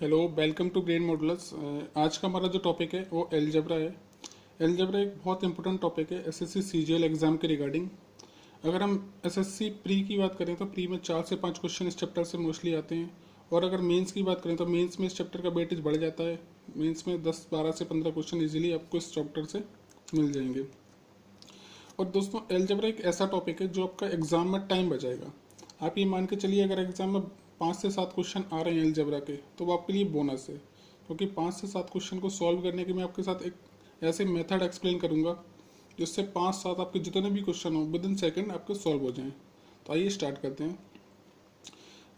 Hello, welcome to brain models. आज का हमारा जो टॉपिक है वो एलजेब्रा है। एलजेब्रा एक बहुत इंपॉर्टेंट टॉपिक है एसएससी सीजीएल एग्जाम के रिगार्डिंग। अगर हम एसएससी प्री की बात करें तो प्री में 4 से 5 क्वेश्चन इस चैप्टर से मोस्टली आते हैं, और अगर मेंस की बात करें तो मेंस में इस चैप्टर का वेटेज बढ़ जाता है। मेंस में 10, 12 से 15 क्वेश्चन इजीली आपको इस चैप्टर से मिल जाएंगे। और दोस्तों, एलजेब्रा एक ऐसा टॉपिक है जो आपका एग्जाम में टाइम बचाएगा। आप ये मान के चलिए, अगर एग्जाम में 5 से 7 क्वेश्चन आ रहे हैं एलजेब्रा के, तो वो आपके लिए बोनस है, क्योंकि 5 से 7 क्वेश्चन को सॉल्व करने के मैं आपके साथ एक ऐसे मेथड एक्सप्लेन करूंगा जिससे 5-7 आपके जितने भी क्वेश्चन हो विद इन सेकेंड आपके सॉल्व हो जाएं। तो आइए स्टार्ट करते हैं।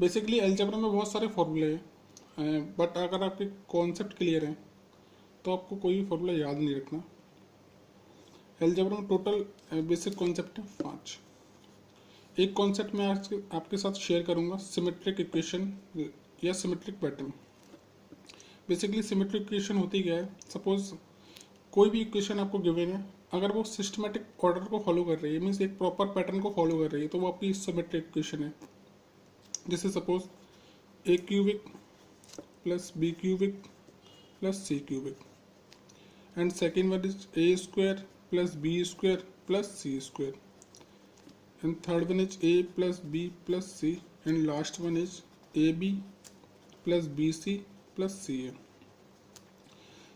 बेसिकली एलजेब्रा में बहुत सारे फॉर्मूले हैं, बट अगर आपके कॉन्सेप्ट क्लियर हैं तो आपको कोई भी फॉर्मूला याद नहीं रखना। एलजेब्रा में टोटल बेसिक कॉन्सेप्ट है 5। एक कॉन्सेप्ट मैं आज आपके साथ शेयर करूंगा, सिमेट्रिक इक्वेशन या symmetric pattern. Basically symmetric equation होती क्या है? सपोज कोई भी इक्वेशन आपको गिवन है, अगर वो सिस्टमेटिक ऑर्डर को फॉलो कर रही है, मीन्स एक प्रॉपर पैटर्न को फॉलो कर रही है, तो वो आपकी सिमेट्रिक इक्वेशन है। जैसे suppose a cubic plus b cubic plus c cubic, and second one is a square plus B square plus C square, and third one is a plus b plus c, and last one is ab plus bc plus ca।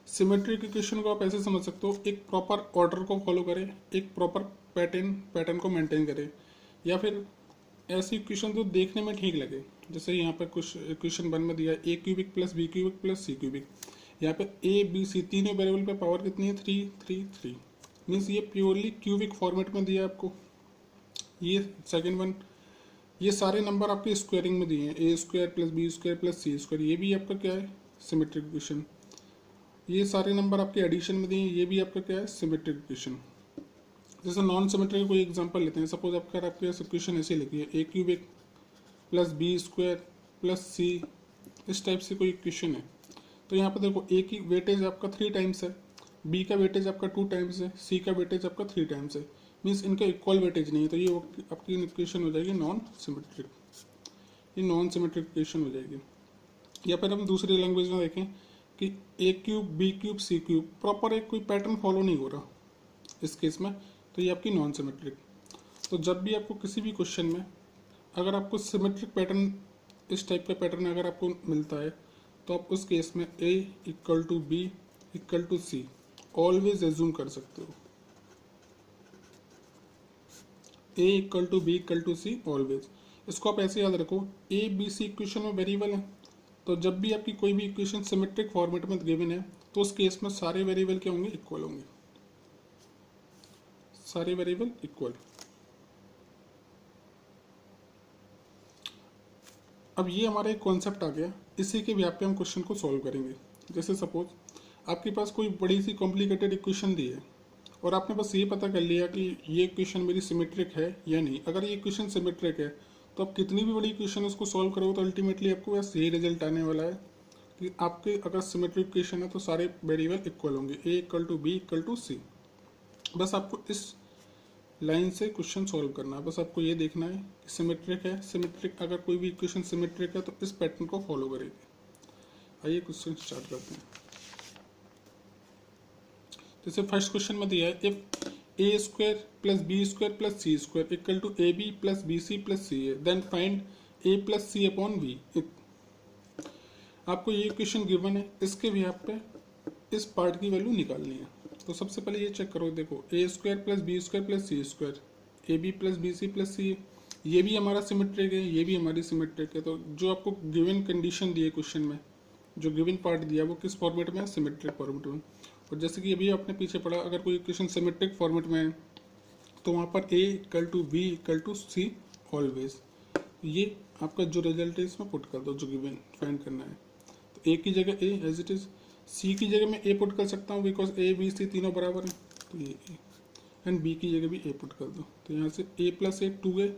Symmetric equation को आप ऐसे समझ सकते हो, एक proper order को follow करे, एक प्रॉपर पैटर्न को मेंटेन करे, या फिर ऐसी इक्वेशन जो देखने में ठीक लगे। जैसे यहाँ पे कुछ इक्वेशन 1 में दिया है ए cubic plus b cubic plus c cubic. यहाँ पे ए बी सी तीनों वेरिएबल पे पावर कितनी है? 3 3 3, मीन्स ये प्योरली क्यूबिक फॉर्मेट में दिया है आपको। ये सेकेंड वन, ये सारे नंबर आपके स्क्वायरिंग में दिए हैं, A square plus B square plus C square, ये भी आपका क्या है? Symmetric equation. ये सारे नंबर आपके एडिशन में दिए हैं, ये भी आपका क्या है? Symmetric equation. जैसे नॉन सिमेट्रिक कोई एग्जांपल लेते हैं। सपोज आपके इक्वेशन ऐसे लिखी है, ए cubic plus B square plus C, इस टाइप से कोई इक्वेशन है। तो यहाँ पर देखो, ए की वेटेज आपका 3 टाइम्स है, बी का वेटेज आपका 2 टाइम्स है, सी का वेटेज आपका 3 टाइम्स है, मीन्स इनका इक्वल वेटेज नहीं है, तो ये आपकी इक्वेशन हो जाएगी नॉन सिमेट्रिक। ये नॉन सिमेट्रिक इक्वेशन हो जाएगी। या फिर हम दूसरी लैंग्वेज में देखें कि ए cube B cube C cube, proper एक कोई पैटर्न फॉलो नहीं हो रहा इस केस में, तो ये आपकी नॉन सिमेट्रिक। तो जब भी आपको किसी भी क्वेश्चन में अगर आपको सिमेट्रिक पैटर्न, इस टाइप का पैटर्न अगर आपको मिलता है, तो आप उस केस में A equal to B equal to C always assume कर सकते हो। A equal to B equal to C always. इसको आप ऐसे याद रखो, ए बी सी इक्वेशन में वेरिएबल है, तो जब भी आपकी कोई भी इक्वेशन सिमेट्रिक फॉर्मेट में गिवन है, तो उस केस में सारे वेरिएबल क्या होंगे? इक्वल होंगे, सारे वेरिएबल इक्वल। अब ये हमारा एक कॉन्सेप्ट आ गया, इसी के व्याप पे हम क्वेश्चन को सॉल्व करेंगे। जैसे सपोज आपके पास कोई बड़ी सी कॉम्प्लिकेटेड इक्वेशन दी है, और आपने बस ये पता कर लिया कि ये इक्वेशन मेरी सिमेट्रिक है या नहीं। अगर ये इक्वेशन सिमेट्रिक है, तो आप कितनी भी बड़ी इक्वेशन उसको सॉल्व करोगे तो अल्टीमेटली आपको बस यही रिजल्ट आने वाला है कि आपके अगर सिमेट्रिक इक्वेशन है तो सारे वेरिएबल इक्वल होंगे, A equal to B equal to C. बस आपको इस लाइन से क्वेश्चन सॉल्व करना है। बस आपको ये देखना है कि सिमेट्रिक है, सिमेट्रिक अगर कोई भी इक्वेशन सिमेट्रिक है तो इस पैटर्न को फॉलो करेगी। आइए क्वेश्चन स्टार्ट करते हैं। जैसे फर्स्ट क्वेश्चन में दिया है, if a square plus B square plus C square equal to a B plus B C plus c a, then find a plus c upon b. आपको ये इक्वेशन गिवन है, इसके भी आप पे इस पार्ट की वैल्यू निकालनी है। तो सबसे पहले ये चेक करो, देखो A square plus B square plus C square, A B plus B C plus C, ये भी हमारा सिमेट्रिक है, ये भी हमारी सिमेट्रिक है। तो जो आपको गिवन कंडीशन दी है क्वेश्चन में, जो गिवन पार्ट दिया वो किस फॉर्मेट में है? सिमेट्रिक फॉर्मेट में। और जैसे कि अभी आपने पीछे पढ़ा, अगर कोई इक्वेशन सिमेट्रिक फॉर्मेट में है तो वहाँ पर A equal to B equal to C always. ये आपका जो रिजल्ट है इसमें पुट कर दो, जो गिवन फाइंड करना है। तो ए की जगह ए एज इट इज, सी की जगह मैं ए पुट कर सकता हूँ बिकॉज ए बी सी तीनों बराबर हैं, तो ये ए, एंड बी की जगह भी ए पुट कर दो। तो यहाँ से ए प्लस ए 2a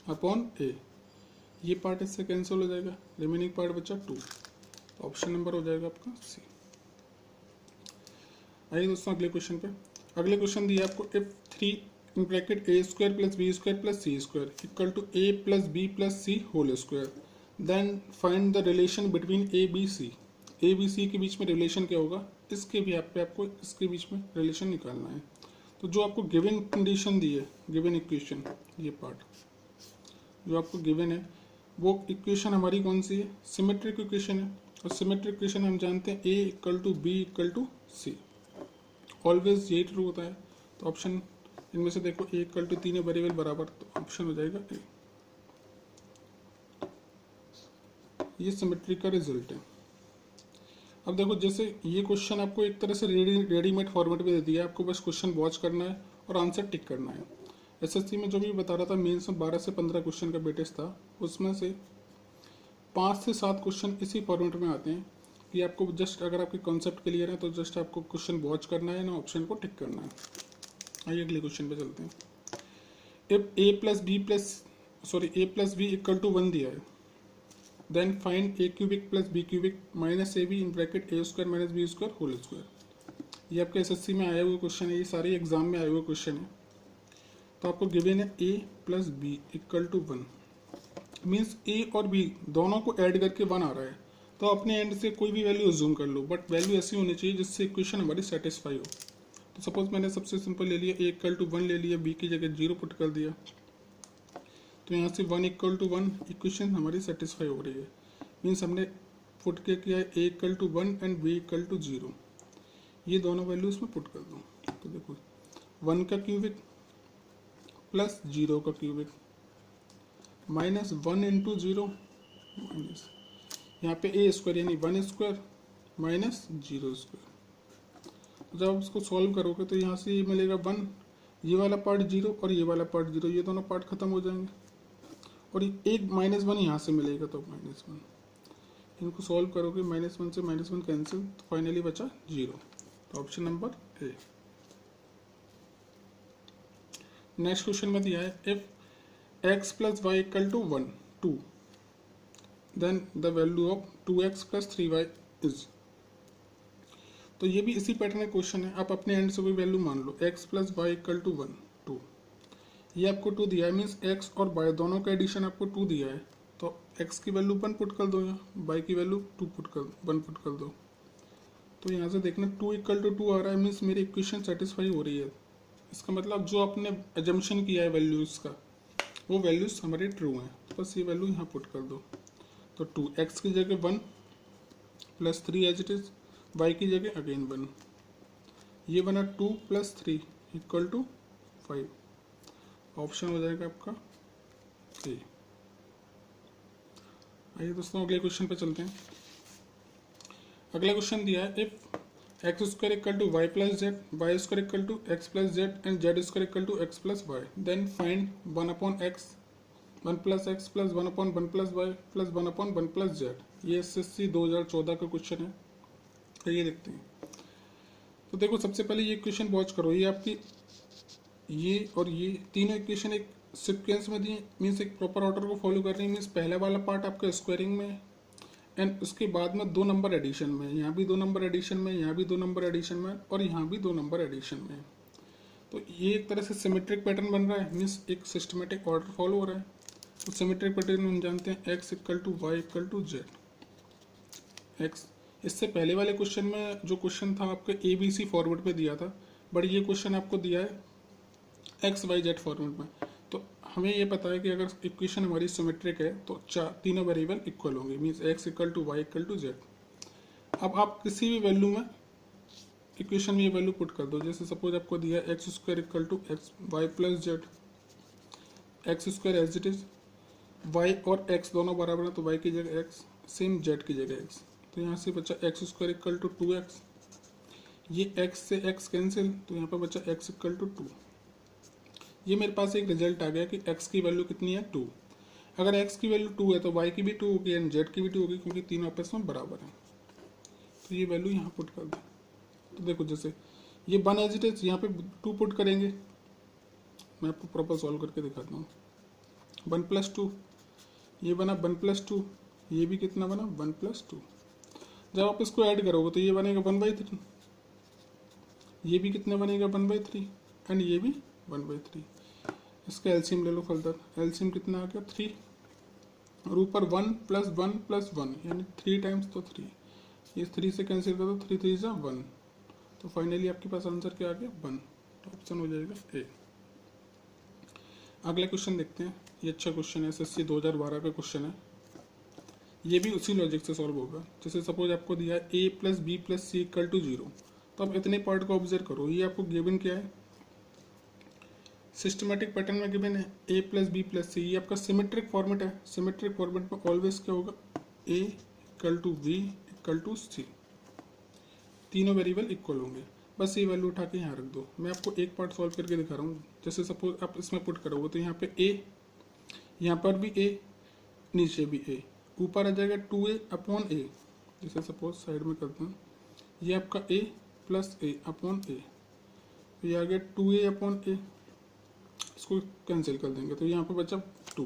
अपॉन ए, ये पार्ट इससे कैंसिल हो जाएगा, रिमेनिंग पार्ट बचा 2। ऑप्शन नंबर हो जाएगा आपका सी। आइए दोस्तों अगले क्वेश्चन पे। अगले क्वेश्चन दिया आपको, if 3 in bracket a square plus B square plus C square equal to a plus B plus c whole square, then find the relation between a B c, a B c के बीच में relation क्या होगा, इसके भी आपको इसके बीच में रिलेशन निकालना है। तो जो आपको गिवन कंडीशन दी है, गिवन इक्वेशन, ये पार्ट जो आपको गिवन है वो इक्वेशन हमारी कौन सी है, सिमेट्रिक इक्वेशन है। और सिमेट्रिक इक्वेशन हम जानते हैं A equal to B equal to C, always यही ट्रू होता है। तो ऑप्शन इनमें से देखो ए इक्वल टू तीनों वेरिएबल बराबर, तो ऑप्शन हो जाएगा ए। ये सिमेट्रिक का रिजल्ट है। अब देखो जैसे ये क्वेश्चन आपको एक तरह से रेडीमेड फॉर्मेट में दे दिया है, आपको बस क्वेश्चन वॉच करना है और आंसर टिक करना है। एसएससी में जो भी बता रहा था मेंस में 12 से 15 क्वेश्चन का वेटेज था, उसमें से 5 से 7 क्वेश्चन इसी फॉर्मेट में आते हैं कि आपको जस्ट अगर आपके कॉन्सेप्ट क्लियर है तो जस्ट आपको क्वेश्चन वॉच करना है ना, ऑप्शन को टिक करना है। आइए अगले क्वेश्चन पे चलते हैं। If a plus B equal to 1 दिया है, then find a cubic plus b cubic minus a b in bracket a square minus b square whole square. ये आपके एसएससी में आया हुआ क्वेश्चन है, ये सारे एग्जाम में आए हुए क्वेश्चन है। तो आपको गिवन है A plus B equal to 1, means A और बी दोनों को ऐड करके 1 आ रहा है। तो अपने एंड से कोई भी वैल्यू अज्यूम कर लो, बट वैल्यू ऐसी होनी चाहिए जिससे इक्वेशन हमारी सेटिस्फाई हो। तो सपोज मैंने सबसे सिंपल ले लिया, ए इक्वल टू 1 ले लिया, बी की जगह 0 पुट कर दिया, तो यहाँ से 1 इक्वल टू 1 इक्वेशन हमारी सेटिस्फाई हो रही है। मीन्स हमने पुट के किया है A equal to 1 and B equal to 0, ये दोनों वैल्यू इसमें पुट कर दो। तो देखो 1 का क्यूबिक प्लस 0 का क्यूबिक माइनस 1 इंटू 0 माइनस यहाँ पे ए स्क्वायर यानी 1 स्क्वायर माइनस 0 स्क्वायर। जब आप इसको सॉल्व करोगे तो यहाँ से ये मिलेगा 1, ये वाला पार्ट 0 और ये वाला पार्ट 0, ये दोनों पार्ट खत्म हो जाएंगे और एक -1 यहाँ से मिलेगा, तो -1 इनको सॉल्व करोगे, -1 से -1 कैंसिल, तो फाइनली बचा 0। तो option number a. Next question में दिया है if x plus y equal to 1 2 then the value of 2x plus 3y is. तो ये भी इसी पैटर्न का क्वेश्चन है, आप अपने एंड से कोई वैल्यू मान लो, x plus y equal to 1 2, ये आपको 2 दिया है, मीन्स x और y दोनों का एडिशन आपको 2 दिया है। तो x की वैल्यू 1 पुट कर दो, यहाँ y की वैल्यू 1 पुट कर दो। तो यहाँ से देखना 2 इक्वल टू 2 आ रहा है, मीन्स मेरी इक्वेशन सेटिस्फाई हो रही है। इसका मतलब जो आपने एजम्पशन किया है वैल्यूज़ का, वो वैल्यूज़ हमारे ट्रू हैं। तो बस ये वैल्यू यहाँ पुट कर दो। तो 2x की जगह 1 plus 3 as it is, y की जगह अगेन 1, ये बना 2 प्लस 3 इक्वल टू 5। ऑप्शन हो जाएगा आपका ए। आइए दोस्तों अगले क्वेश्चन पे चलते हैं। अगला क्वेश्चन दिया है if x square equal to y plus z, y square equal to x plus z and z square equal to x plus y, then find 1 upon x 1 plus x plus 1 upon 1 plus y plus 1 upon 1 plus z. ये SSC 2014 का question है। तो ये देखते हैं। तो देखो सबसे पहले ये इक्वेशन वॉच करो, ये आपकी ये और ये तीनों इक्वेशन एक सिक्वेंस में दी, मीन्स एक प्रॉपर ऑर्डर को फॉलो कर रही है। मीन्स पहला वाला पार्ट आपका स्क्वायरिंग में एंड उसके बाद में 2 नंबर एडिशन में, यहाँ भी 2 नंबर एडिशन में, यहाँ भी 2 नंबर एडिशन में और यहाँ भी 2 नंबर एडिशन में। तो ये एक तरह से सिमेट्रिक पैटर्न बन रहा है, मीन्स एक सिस्टमेटिक ऑर्डर फॉलो हो रहा है। तो सिमेट्रिक पैटर्न हम जानते हैं x equal to y equal to z x. इससे पहले वाले क्वेश्चन में जो क्वेश्चन था आपके ABC फॉर्मेट में दिया था, बट ये क्वेश्चन आपको दिया है XYZ फॉर्मेट में। तो हमें ये पता है कि अगर इक्वेशन हमारी सिमेट्रिक है तो तीनों वेरिएबल इक्वल होंगे, means x equal to y equal to z. अब आप किसी भी वैल्यू में इक्वेशन में ये वैल्यू पुट कर दो। जैसे सपोज आपको दिया है x square equal to x y plus z, x square as it is, y और एक्स दोनों बराबर है तो वाई की जगह एक्स, सेम जेड की जगह एक्स। तो यहाँ से बचा x square equal to 2x, ये x से x कैंसिल, तो यहाँ पर बचा x इक्वल टू 2। ये मेरे पास एक रिजल्ट आ गया कि x की वैल्यू कितनी है 2। अगर x की वैल्यू 2 है तो y की भी 2 होगी एंड z की भी 2 होगी, क्योंकि तीनों आपस में बराबर हैं। तो ये वैल्यू यहाँ पुट कर दो। तो देखो जैसे ये 1 एज इट इज, यहाँ पे 2 पुट करेंगे, मैं आपको प्रॉपर सॉल्व करके दिखाता हूँ। 1 प्लस 2, ये बना 1 प्लस 2, ये भी कितना बना 1 प्लस 2। जब आप इसको ऐड करोगे तो ये बनेगा 1/3, ये भी कितना बनेगा 1/3 एंड ये भी 1/3। इसका एलसीएम ले लो फर्दर, एलसीएम कितना आ गया 3, और ऊपर 1 प्लस 1 प्लस 1 यानी 3 टाइम्स तो 3, ये 3 से कैंसिल कर दो, 3 3 जा 1, तो फाइनली आपके पास आंसर क्या आ गया 1, तो ऑप्शन हो जाएगा ए। अगला क्वेश्चन देखते हैं, ये अच्छा क्वेश्चन है, एसएससी 2012 का क्वेश्चन है, ये भी उसी लॉजिक से सॉल्व होगा। जैसे सपोज आपको दिया है A plus B plus C equal to 0, तो आप इतने पार्ट को ऑब्जर्व करो, ये आपको गिवन क्या है, सिस्टमेटिक पैटर्न में गिवन है A plus B plus C, ये आपका सिमेट्रिक फॉर्मेट है। सिमेट्रिक फॉर्मेट में ऑलवेज क्या होगा, A equal to B equal to C, तीनों वेरिएबल इक्वल होंगे। बस ये वैल्यू उठा के यहाँ रख दो। मैं आपको एक पार्ट सॉल्व करके दिखा रहा हूँ। जैसे सपोज आप इसमें पुट करोगे तो यहाँ पे ए, यहाँ पर भी ए, नीचे भी ए, ऊपर आ जाएगा 2a अपॉन ए। जैसे सपोज साइड में करते हैं, ये आपका a प्लस ए अपॉन ए, तो ये आ गया 2a अपॉन ए, इसको कैंसिल कर देंगे तो यहाँ पे बचा 2,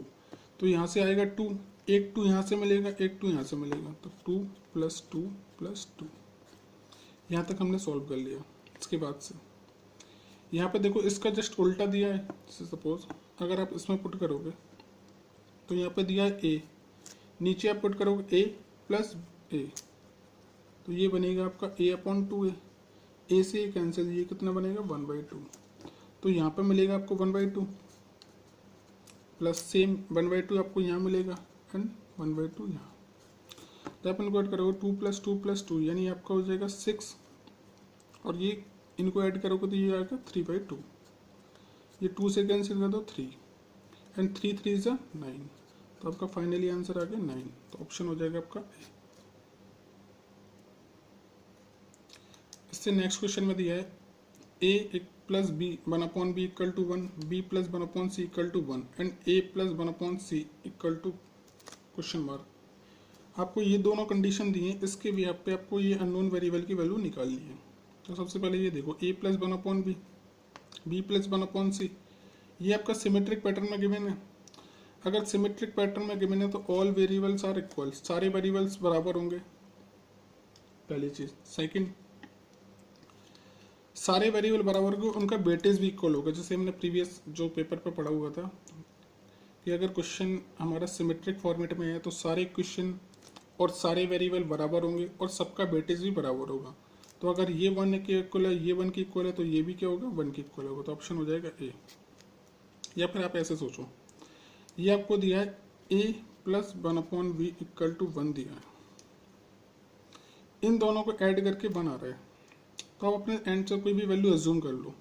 तो यहाँ से आएगा 2, एक 2 यहाँ से मिलेगा, एक 2 यहाँ से मिलेगा, तो 2 प्लस 2 प्लस 2। यहाँ तक हमने सॉल्व कर लिया। इसके बाद से यहाँ पे देखो इसका जस्ट उल्टा दिया है। जैसे सपोज अगर आप इसमें पुट करोगे तो यहाँ पे दिया है ए, नीचे आप पुट करोगे ए प्लस ए, तो ये बनेगा आपका ए अपॉन 2a, ए से ए कैंसिल, ये कितना बनेगा 1/2, तो यहाँ पे मिलेगा आपको 1/2 प्लस सेम 1/2 आपको यहाँ मिलेगा एंड 1/2 यहाँ, तो आप इनको ऐड करोगे 2 प्लस 2 प्लस 2 यानी आपका हो जाएगा 6, और ये इनको ऐड करोगे तो ये आएगा 3/2, ये 2 से कैंसिल कर दो 3 एंड 3 3 जा 9, तो आपका फाइनली आंसर आ गया 9, तो ऑप्शन हो जाएगा आपका ए। इससे नेक्स्ट क्वेश्चन में दिया है ए प्लस बी 1/b equal to 1, B plus 1/c equal to 1 and A plus 1/c equal to question mark. आपको ये दोनों कंडीशन दी है, इसके भी आप पे आपको ये अननोन वेरिएबल की वैल्यू निकालनी है। तो सबसे पहले ये देखो ए plus 1/b, B plus 1/c, ये आपका सिमेट्रिक पैटर्न में गिवन है। अगर सिमेट्रिक पैटर्न में गिवन है तो ऑल वेरिएबल्स आर इक्वल, सारे वेरिएबल्स बराबर होंगे, पहली चीज। सेकंड, सारे वेरिएबल बराबर होंगे, उनका वेटेज भी इक्वल होगा। जैसे हमने प्रीवियस जो पेपर पे पढ़ा हुआ था कि अगर क्वेश्चन हमारा सिमेट्रिक फॉर्मेट में है तो सारे क्वेश्चन और सारे वेरिएबल बराबर होंगे और सबका वेटेज भी बराबर होगा। तो अगर ये 1 के इक्वल है, ये 1 के इक्वल है, तो ये भी क्या होगा 1 के इक्वल होगा, तो ऑप्शन हो जाएगा ए। या फिर आप ऐसे सोचो, ये आपको दिया है a plus 1/b equal to 1 दिया है, इन दोनों को ऐड करके 1 आ रहा है, तो आप अपने एंड से कोई भी वैल्यू अज्यूम कर लो।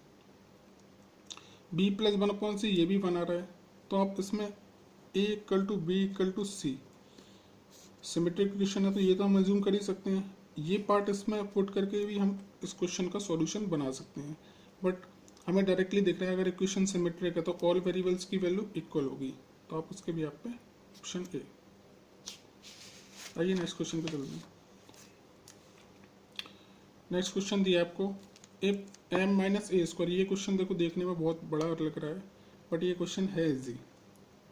b प्लस 1/c ये भी 1 आ रहा है, तो आप इसमें a equal to b equal to c, symmetric question है तो ये तो हम अज्यूम कर ही सकते हैं। ये पार्ट इसमें पुट करके भी हम इस क्वेश्चन का सॉल्यूशन बना सकते हैं, बट हमें डायरेक्टली दिख रहा है अगर इक्वेशन सिमेट्रिक है तो ऑल वेरिएबल्स की वैल्यू इक्वल होगी, तो आप उसके भी आप पे ऑप्शन ए। आइए नेक्स्ट क्वेश्चन पे चलते हैं। नेक्स्ट क्वेश्चन दिया आपको if m minus A square, ये क्वेश्चन देखो देखने में बहुत बड़ा लग रहा है बट ये क्वेश्चन है इजी,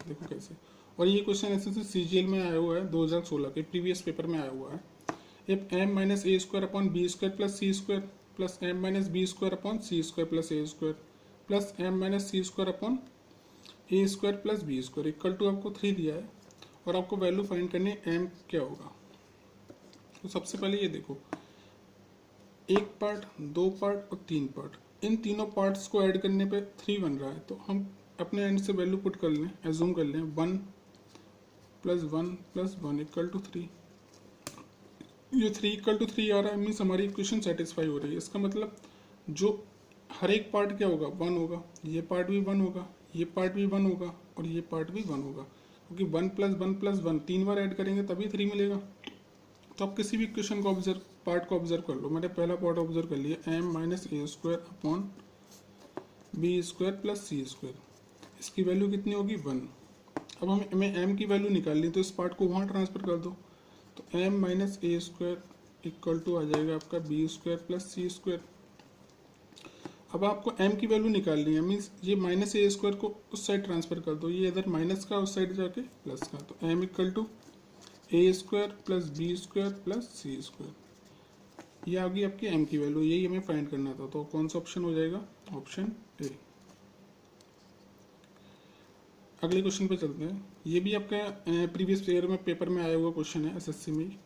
देखो कैसे। और ये क्वेश्चन ऐसे CGL में आया हुआ है 2016 के प्रीवियस पेपर में आया हुआ है। If m minus A square upon B square plus C square plus m minus b square upon c square plus a square plus m minus c square upon a square plus B square equal to आपको 3 दिया है और आपको value find करनी है m क्या होगा। तो सबसे पहले ये देखो, एक पार्ट, दो पार्ट और 3 पार्ट, इन तीनों पार्ट्स को ऐड करने पे 3 बन रहा है, तो हम अपने एंड से वैल्यू पुट कर लें, एज्यूम कर लें 1 प्लस 1 प्लस 1 इक्वल टू 3। ये 3 इक्वल टू 3 आ रहा है, मीन्स हमारी इक्वेशन सेटिस्फाई हो रही है। इसका मतलब जो हर एक पार्ट क्या होगा 1 होगा, ये पार्ट भी 1 होगा, ये पार्ट भी 1 होगा और ये पार्ट भी 1 होगा, क्योंकि 1 प्लस 1 प्लस 1 3 बार ऐड करेंगे तभी 3 मिलेगा। तो आप किसी भी इक्वेशन को ऑब्जर्व, पार्ट को ऑब्जर्व कर लो। मैंने पहला पार्ट ऑब्जर्व कर लिया m माइनस ए square upon B square plus सी स्क्वायर, इसकी वैल्यू कितनी होगी 1। अब हमें m की वैल्यू निकालनी, तो इस पार्ट को वहाँ ट्रांसफर कर दो, तो m minus A square equal to आ जाएगा आपका बी स्क्वायर प्लस सी स्क्वायर। अब आपको m की वैल्यू निकालनी है, मीन्स ये माइनस ए स्क्वायर को उस साइड ट्रांसफर कर दो, ये इधर माइनस का उस साइड जाके प्लस का, तो m equal to a square plus B square plus C square, ये आ गई आपकी m की वैल्यू, यही हमें फाइंड करना था। तो कौन सा ऑप्शन हो जाएगा, ऑप्शन ए। अगले क्वेश्चन पे चलते हैं। ये भी आपका प्रीवियस ईयर में पेपर में आया हुआ क्वेश्चन है एसएससी में।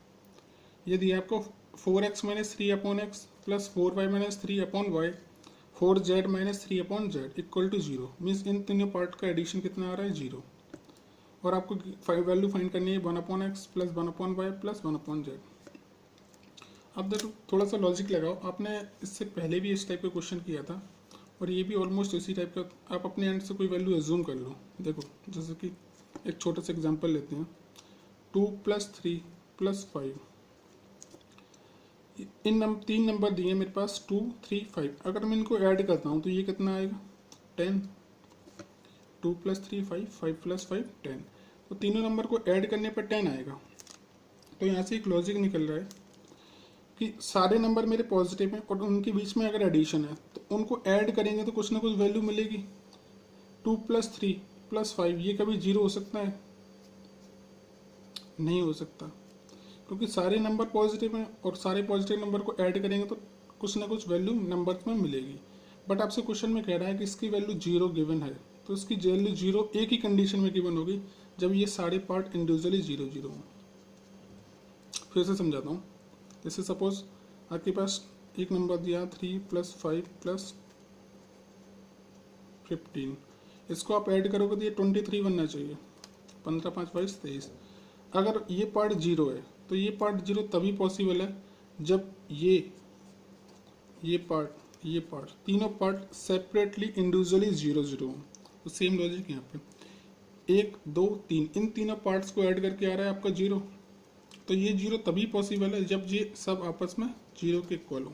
ये दिया आपको 4x minus 3/x plus 4y minus 3/y 4z minus 3/z equal to 0। Means इन तीनों पार्ट का एडिशन कितना आ रहा है 0, और आपको वैल्यू फाइंड करनी है 1/x plus 1/y plus 1/z। अब देखो थोड़ा सा लॉजिक लगाओ, आपने इससे पहले भी इस टाइप का क्वेश्चन किया था और ये भी ऑलमोस्ट इसी टाइप का। आप अपने एंड से कोई वैल्यू एज्यूम कर लो। देखो जैसे कि एक छोटा सा एग्जांपल लेते हैं, 2 + 3 + 5। तीन नंबर दिए मेरे पास 2, 3, 5। अगर मैं इनको ऐड करता हूँ तो ये कितना आएगा 10। 2 + 3 5, 5 + 5 10। तो तीनों नंबर को ऐड करने पर 10 आएगा। तो यहाँ से एक लॉजिक निकल रहा है कि सारे नंबर मेरे पॉजिटिव हैं और उनके बीच में अगर एडिशन है तो उनको ऐड करेंगे तो कुछ ना कुछ वैल्यू मिलेगी। 2 + 3 + 5 ये कभी 0 हो सकता है? नहीं हो सकता, क्योंकि सारे नंबर पॉजिटिव हैं और सारे पॉजिटिव नंबर को ऐड करेंगे तो कुछ ना कुछ वैल्यू नंबर में मिलेगी। बट आपसे क्वेश्चन में कह रहा है कि इसकी वैल्यू 0 गिवन है, तो इसकी वैल्यू 0 एक ही कंडीशन में गिवन होगी, जब ये सारे पार्ट इंडिविजुअली 0 0 हों। फिर से समझाता हूँ। जैसे सपोज आपके पास एक नंबर दिया 3 + 5 + 15, इसको आप ऐड करोगे तो ये 23 बनना चाहिए। 15 5 22 23। अगर ये पार्ट 0 है तो ये पार्ट 0 तभी पॉसिबल है जब ये पार्ट तीनों पार्ट सेपरेटली इंडिविजुअली 0 0 हो। तो सेम लॉजिक यहाँ पे 1 2 3 इन तीनों पार्ट्स को ऐड करके आ रहा है आपका 0। तो ये 0 तभी पॉसिबल है जब ये सब आपस में 0 के इक्वल हो।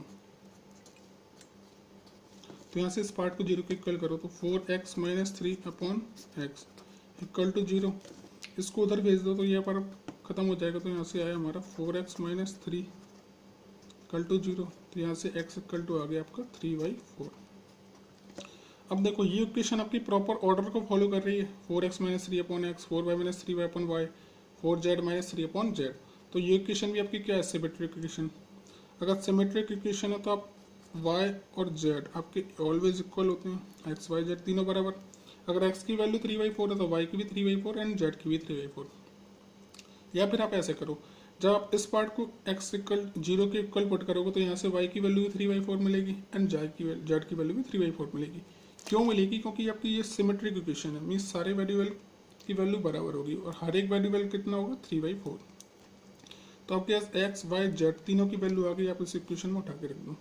तो यहाँ से इस पार्ट को 0 के इक्वल करो तो 4x - 3/x इक्वल टू 0। इसको उधर भेज दो तो ये पर खत्म हो जाएगा। तो यहाँ से आया हमारा 4x - 3 इक्वल टू 0। तो यहाँ से x इक्वल टू आ गया आपका 3/4। अब देखो ये इक्वेशन आपकी प्रॉपर ऑर्डर को फॉलो कर रही है। 4x - 3/x 4y - 3/y 4z - 3/z। तो ये इक्वेशन भी आपकी क्या है सिमेट्रिक इक्वेशन। अगर सिमेट्रिक इक्वेशन है तो आप y और z आपके ऑलवेज इक्वल होते हैं। x y z तीनों बराबर। अगर x की वैल्यू 3/4 है तो y की भी 3/4 एंड z की भी 3/4। या फिर आप ऐसे करो, जब आप इस पार्ट को x इक्वल 0 के इक्वल पुट करोगे तो यहाँ से y की वैल्यू भी 3/4 मिलेगी एंड z की वैल्यू भी 3/4 मिलेगी। क्यों मिलेगी? क्योंकि आपकी ये सिमेट्रिक इक्वेशन है। मीन्स सारे वेरिएबल की वैल्यू बराबर होगी और हर एक वेरिएबल कितना होगा 3/4। तो आपके पास x y z तीनों की वैल्यू आ गई। आप इस इक्वेशन में उठा के रख दो।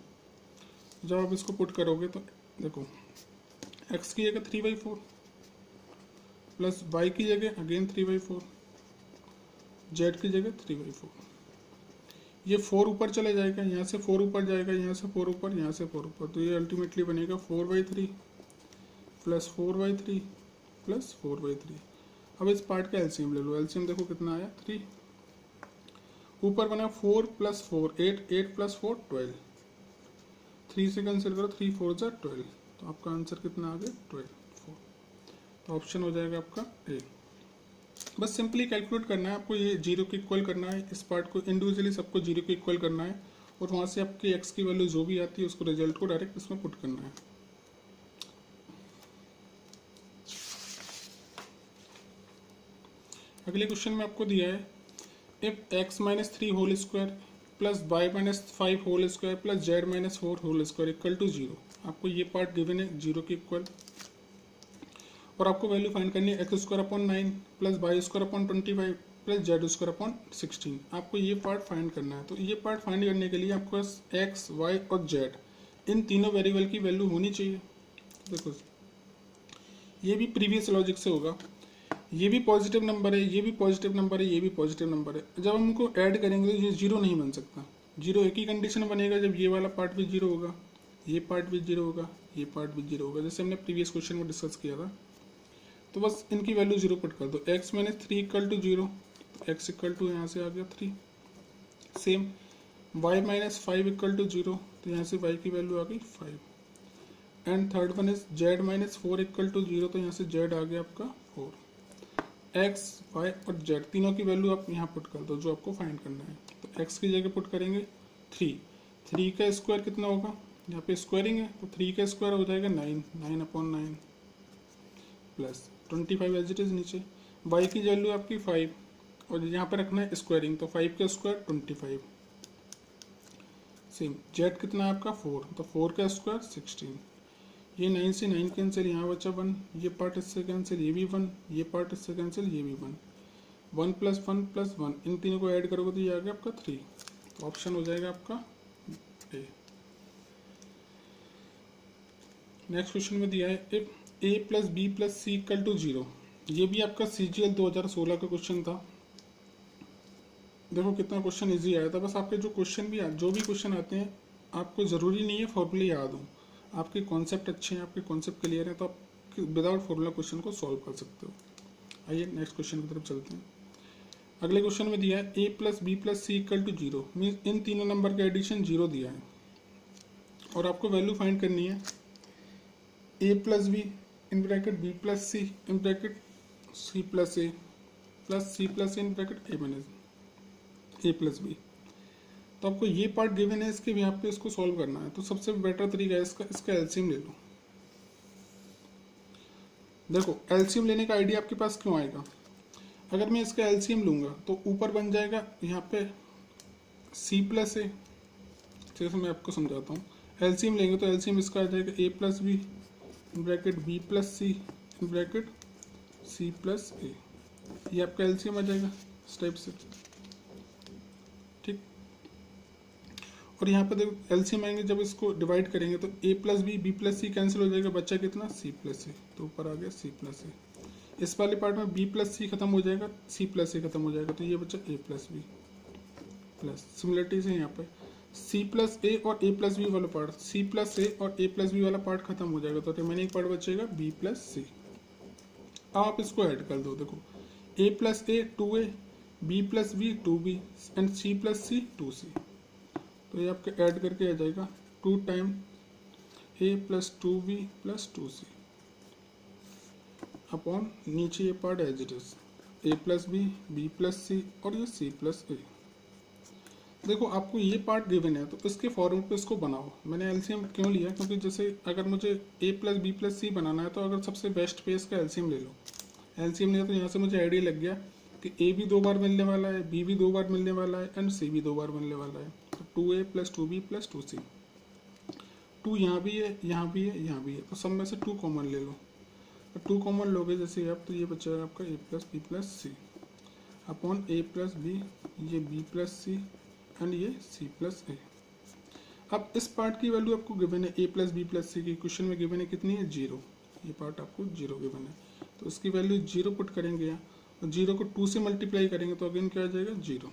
जब आप इसको पुट करोगे तो देखो x की जगह 3/4 प्लस y की जगह अगेन 3/4 z की जगह 3/4। ये 4 ऊपर चले जाएगा, यहाँ से 4 ऊपर जाएगा, यहाँ से 4 ऊपर, यहाँ से 4 ऊपर। तो ये अल्टीमेटली बनेगा 4/3 प्लस 4/3 प्लस 4/3। अब इस पार्ट का एलसीएम ले लो। एलसीएम देखो कितना आया 3। ऊपर बना 4 + 4 8 8 + 4 12। 3 से कैंसिल करो 3 4 जा 12। तो आपका आंसर कितना आ गया 12 4। तो ऑप्शन हो जाएगा आपका ए। बस सिंपली कैलकुलेट करना है आपको, ये 0 के इक्वल करना है। इस पार्ट को इंडिविजुअली सबको 0 के इक्वल करना है और वहाँ से आपके x की वैल्यू जो भी आती है उसको रिजल्ट को डायरेक्ट इसमें पुट करना है। अगले क्वेश्चन में आपको दिया है if x - 3 whole square plus y - 5 whole square plus z - 4 whole square equal to 0। आपको ये पार्ट गिवन है 0 के इक्वल और आपको वैल्यू फाइंड करनी है x² plus y² 25 plus z² 16। आपको ये पार्ट फाइंड करना है। तो ये पार्ट फाइंड करने के लिए आपके पास x y और z इन तीनों वेरिएबल की वैल्यू होनी चाहिए। देखो ये भी प्रीवियस लॉजिक से होगा। ये भी पॉजिटिव नंबर है, ये भी पॉजिटिव नंबर है, ये भी पॉजिटिव नंबर है। जब हम इनको ऐड करेंगे तो ये 0 नहीं बन सकता। 0 एक ही कंडीशन में बनेगा जब ये वाला पार्ट भी 0 होगा, ये पार्ट भी 0 होगा, ये पार्ट भी 0 होगा, जैसे हमने प्रीवियस क्वेश्चन में डिस्कस किया था। तो बस इनकी वैल्यू 0 पुट कर दो। x - 3 equal to 0, x equal to यहाँ से आ गया 3। सेम y - 5 इक्वल टू 0, तो यहाँ से y की वैल्यू आ गई 5। And third one is z - 4 equal to 0, तो यहाँ से z आ गया आपका 4। x y और z तीनों की वैल्यू आप यहाँ पुट कर दो जो आपको फाइंड करना है। तो x की जगह पुट करेंगे 3 का स्क्वायर कितना होगा, यहाँ पे स्क्वायरिंग है तो 3 का स्क्वायर हो जाएगा 9 9/9 प्लस 25 एज इट इज़ नीचे। वाई की वैल्यू आपकी 5 और यहाँ पे रखना है स्क्वायरिंग, तो 5 का स्क्वायर 25। सेम जेड कितना है आपका 4, तो 4 का स्क्वायर 16। ये 9 से 9 कैंसिल, यहाँ बचा 1, ये पार्ट इससे कैंसिल, ये भी 1, ये पार्ट इससे कैंसिल, ये भी 1। 1 + 1 + 1, इन तीनों को ऐड करोगे तो ये आ गया आपका 3। तो ऑप्शन हो जाएगा आपका ए। नेक्स्ट क्वेश्चन में दिया है इफ a + b + c = 0। ये भी आपका CGL 2016 का क्वेश्चन था। देखो कितना क्वेश्चन इजी आया था। बस आपके जो भी क्वेश्चन आते हैं, आपको ज़रूरी नहीं है फॉर्मूले याद हो, आपके कॉन्सेप्ट अच्छे हैं, आपके कॉन्सेप्ट क्लियर हैं, तो आप विदाउट फॉर्मूला क्वेश्चन को सॉल्व कर सकते हो। आइए नेक्स्ट क्वेश्चन की तरफ चलते हैं। अगले क्वेश्चन में दिया है a + b + c = 0, मीन्स इन तीनों नंबर का एडिशन 0 दिया है और आपको वैल्यू फाइंड करनी है a + b in bracket b + c in bracket c + a plus c + a in bracket a - + b। तो आपको ये पार्ट गिवन है, इसके भी यहाँ पे इसको सॉल्व करना है। तो सबसे बेटर तरीका है इसका एलसीएम ले लो। देखो एलसीएम लेने का आइडिया आपके पास क्यों आएगा, अगर मैं इसका एलसीएम लूंगा तो ऊपर बन जाएगा यहाँ पे c + a। जैसे मैं आपको समझाता हूँ, एलसीएम लेंगे तो एलसीएम इसका आ जाएगा a + b in bracket b + c in bracket c + a। ये आपका एलसीएम आ जाएगा इस टाइप से, ठीक। और यहाँ पे देखो एलसीएम आएंगे, जब इसको डिवाइड करेंगे तो a + b b + c cancel हो जाएगा, बच्चा कितना c + a, तो ऊपर आ गया c + a। इस वाले पार्ट में b + c खत्म हो जाएगा, c + a खत्म हो जाएगा, तो ये बच्चा a + b प्लस सिमिलरिटी से यहाँ पे c + a और a + b वाला पार्ट, c + a और a + b वाला पार्ट खत्म हो जाएगा, तो रिमेनिंग पार्ट बचेगा b + c। आप इसको ऐड कर दो। देखो a + a 2a, b + b 2b and c + c 2c। तो ये आपके ऐड करके आ जाएगा 2 time a + 2b + 2c upon नीचे ये part as it is a + b b + c और ये c + a। देखो आपको ये पार्ट गिवन है तो इसके फॉर्मूले पे इसको बनाओ। मैंने एलसीएम क्यों लिया, क्योंकि जैसे अगर मुझे a + b + c बनाना है तो अगर सबसे बेस्ट पे इसका एलसीएम ले लो। एलसीएम लिया तो यहाँ से मुझे आइडिया लग गया कि a भी 2 बार मिलने वाला है, b भी 2 बार मिलने वाला है एंड c भी 2 बार मिलने वाला है। तो 2a + 2b + 2c, 2 यहाँ भी है, यहाँ भी है, यहाँ भी है, तो सब में से 2 कॉमन ले लो। तो 2 कॉमन लोगे जैसे आप, तो ये बचेगा आपका a + b + c upon a + b, ये b + c एंड ये c + a। अब इस पार्ट की वैल्यू आपको गिवन है a + b + c की, क्वेश्चन में गिवन है कितनी है 0। ये पार्ट आपको 0 गिवन है, तो इसकी वैल्यू 0 पुट करेंगे यहाँ, और 0 को 2 से मल्टीप्लाई करेंगे तो अगेन क्या आ जाएगा 0।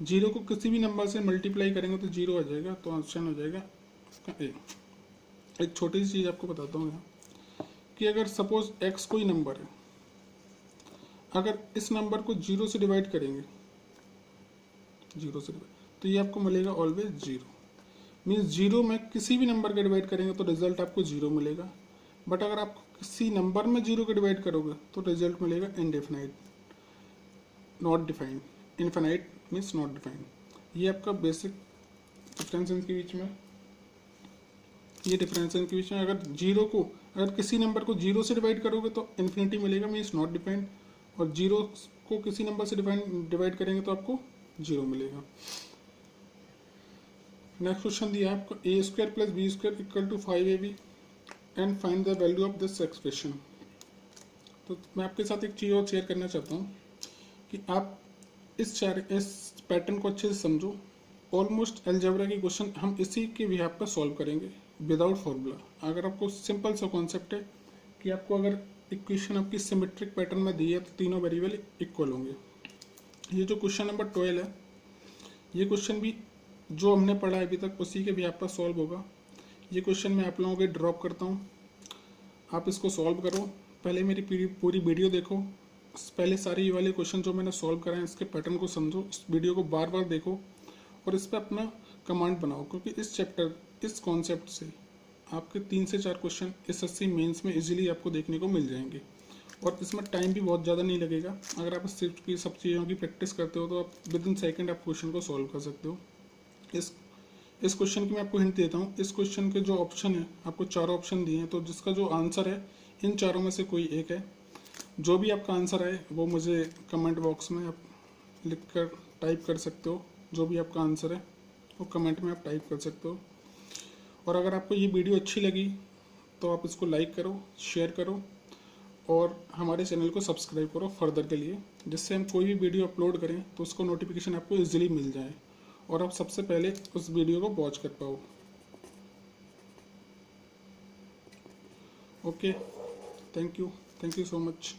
0 को किसी भी नंबर से मल्टीप्लाई करेंगे तो 0 आ जाएगा, तो ऑप्शन हो जाएगा इसका ए। एक छोटी सी चीज़ आपको बताता हूँ यहाँ कि अगर सपोज x कोई नंबर है, अगर इस नंबर को 0 से डिवाइड करेंगे, 0 से डिवाइड, तो ये आपको मिलेगा ऑलवेज 0। मीन्स 0 में किसी भी नंबर का डिवाइड करेंगे तो रिजल्ट आपको 0 मिलेगा। बट अगर आप किसी नंबर में 0 का डिवाइड करोगे तो रिजल्ट मिलेगा indefinite, not defined. Infinite means not defined. ये आपका बेसिक डिफरेंस इनके बीच में, ये डिफरेंस इनके बीच में। अगर किसी नंबर को 0 से डिवाइड करोगे तो इन्फिनिटी मिलेगा, मीन्स नॉट डिफाइंड, और 0 को किसी नंबर से डिवाइड करेंगे तो आपको 0 मिलेगा। नेक्स्ट क्वेश्चन दिया है आपको a² + b² = 5ab and find the value of this expression. तो मैं आपके साथ एक चीज़ और शेयर करना चाहता हूँ कि आप इस पैटर्न को अच्छे से समझो। ऑलमोस्ट अलजेब्रा के क्वेश्चन हम इसी के बिहाफ पर सॉल्व करेंगे विदाउट फॉर्मूला। अगर आपको सिंपल सा कॉन्सेप्ट है कि आपको अगर इक्वेशन आपकी सिमेट्रिक पैटर्न में दी है तो तीनों वेरिएबल इक्वल होंगे। ये जो क्वेश्चन नंबर 12 है, ये क्वेश्चन भी जो हमने पढ़ा है अभी तक उसी के भी आप पास सॉल्व होगा। ये क्वेश्चन मैं आप लोगों के ड्रॉप करता हूँ, आप इसको सॉल्व करो। पहले मेरी पूरी वीडियो देखो, पहले सारे ये वाले क्वेश्चन जो मैंने सॉल्व कराए हैं इसके पैटर्न को समझो, इस वीडियो को बार बार देखो और इस पर अपना कमांड बनाओ, क्योंकि इस कॉन्सेप्ट से आपके 3 से 4 क्वेश्चन SSC मेंस में इजीली आपको देखने को मिल जाएंगे और इसमें टाइम भी बहुत ज़्यादा नहीं लगेगा। अगर आप सिर्फ की सब चीज़ों की प्रैक्टिस करते हो तो आप विदिन सेकेंड आप क्वेश्चन को सॉल्व कर सकते हो। इस क्वेश्चन की मैं आपको हिंट देता हूँ। इस क्वेश्चन के जो ऑप्शन है, आपको 4 ऑप्शन दिए हैं, तो जिसका जो आंसर है इन चारों में से कोई एक है। जो भी आपका आंसर है वो मुझे कमेंट बॉक्स में आप लिख कर टाइप कर सकते हो। जो भी आपका आंसर है वो कमेंट में आप टाइप कर सकते हो। और अगर आपको ये वीडियो अच्छी लगी तो आप इसको लाइक करो, शेयर करो और हमारे चैनल को सब्सक्राइब करो फर्दर के लिए, जिससे हम कोई भी वीडियो अपलोड करें तो उसको नोटिफिकेशन आपको इजीली मिल जाए और आप सबसे पहले उस वीडियो को वॉच कर पाओ। Okay, thank you so much.